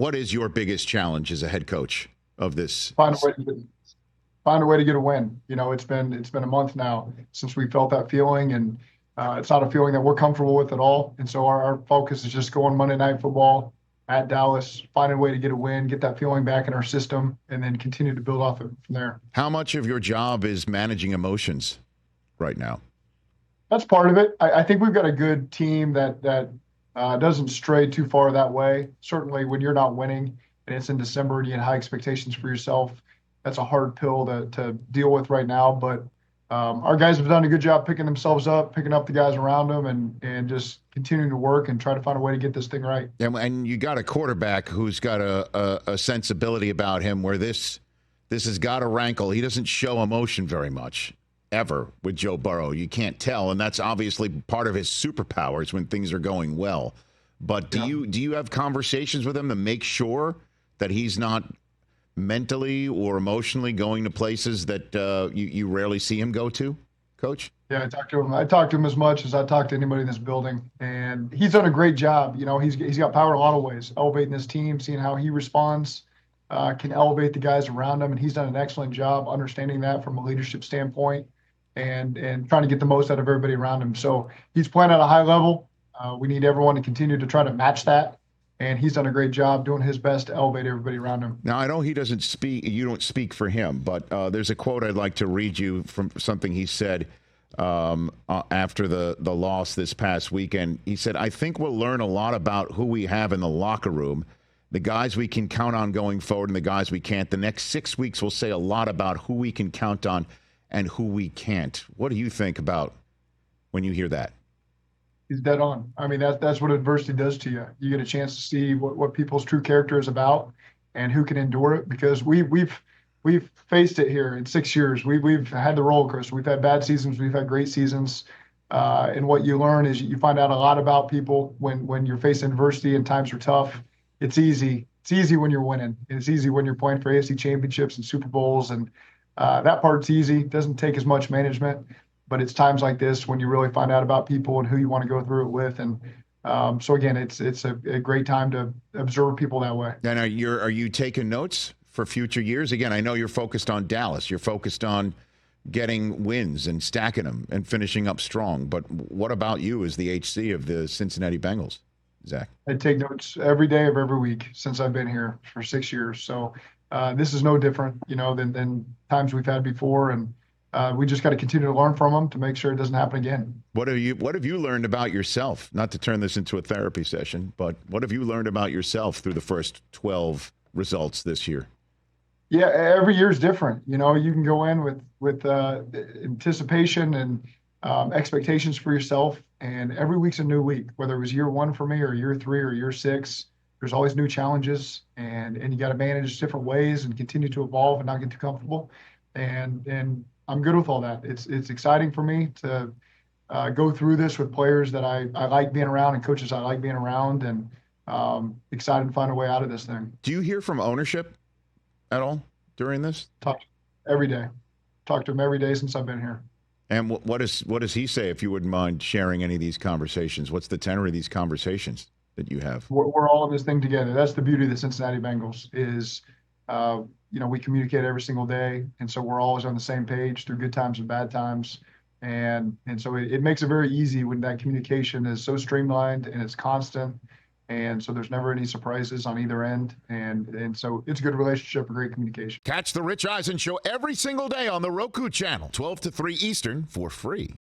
What is your biggest challenge as a head coach of this? Find a way to get a win. It's been a month now since we felt that feeling, and it's not a feeling that we're comfortable with at all. And so our focus is just going Monday Night Football at Dallas, find a way to get a win, get that feeling back in our system, and then continue to build off it from there. How much of your job is managing emotions right now? That's part of it. I think we've got a good team that doesn't stray too far that way. Certainly, when you're not winning and it's in December and you have high expectations for yourself, that's a hard pill to deal with right now. But our guys have done a good job picking themselves up, picking up the guys around them, and just continuing to work and try to find a way to get this thing right. And you got a quarterback who's got a sensibility about him where this has got a rankle. He doesn't show emotion very much, ever, with Joe Burrow. You can't tell, and that's obviously part of his superpowers when things are going well. But do you have conversations with him to make sure that he's not mentally or emotionally going to places that you rarely see him go to, Coach? Yeah, I talked to him. I talked to him as much as I talk to anybody in this building, and he's done a great job. He's got power in a lot of ways, elevating this team, seeing how he responds, can elevate the guys around him, and he's done an excellent job understanding that from a leadership standpoint, and trying to get the most out of everybody around him. So he's playing at a high level. We need everyone to continue to try to match that. And he's done a great job doing his best to elevate everybody around him. Now, I know he doesn't speak, you don't speak for him, but there's a quote I'd like to read you from something he said after the loss this past weekend. He said, "I think we'll learn a lot about who we have in the locker room, the guys we can count on going forward and the guys we can't. The next 6 weeks will say a lot about who we can count on and who we can't." What do you think about when you hear that? He's dead on. I mean, that's what adversity does to you. You get a chance to see what people's true character is about and who can endure it, because we've faced it here in 6 years. We've had the roller coaster. We've had bad seasons. We've had great seasons. And what you learn is you find out a lot about people when you're facing adversity and times are tough. It's easy. It's easy when you're winning. It's easy when you're playing for AFC championships and Super Bowls, and that part's easy. It doesn't take as much management. But it's times like this when you really find out about people and who you want to go through it with. And so, again, it's a great time to observe people that way. And are you taking notes for future years? Again, I know you're focused on Dallas. You're focused on getting wins and stacking them and finishing up strong. But what about you as the HC of the Cincinnati Bengals, Zach? I take notes every day of every week since I've been here for 6 years. So this is no different, than times we've had before. And we just got to continue to learn from them to make sure it doesn't happen again. What have you learned about yourself? Not to turn this into a therapy session, but what have you learned about yourself through the first 12 results this year? Yeah, every year is different. You can go in with anticipation and expectations for yourself, and every week's a new week. Whether it was year one for me or year 3 or year 6, there's always new challenges, and you got to manage different ways and continue to evolve and not get too comfortable. And I'm good with all that. It's exciting for me to go through this with players that I like being around and coaches I like being around, and excited to find a way out of this thing. Do you hear from ownership at all during this? Talk every day. Talk to him every day since I've been here. And what does he say, if you wouldn't mind sharing any of these conversations? What's the tenor of these conversations that you have? We're all in this thing together. That's the beauty of the Cincinnati Bengals is we communicate every single day, and so we're always on the same page through good times and bad times, and so it makes it very easy when that communication is so streamlined and it's constant, and so there's never any surprises on either end, and so it's a good relationship, a great communication. Catch the Rich Eisen Show every single day on the Roku Channel, 12 to 3 Eastern, for free.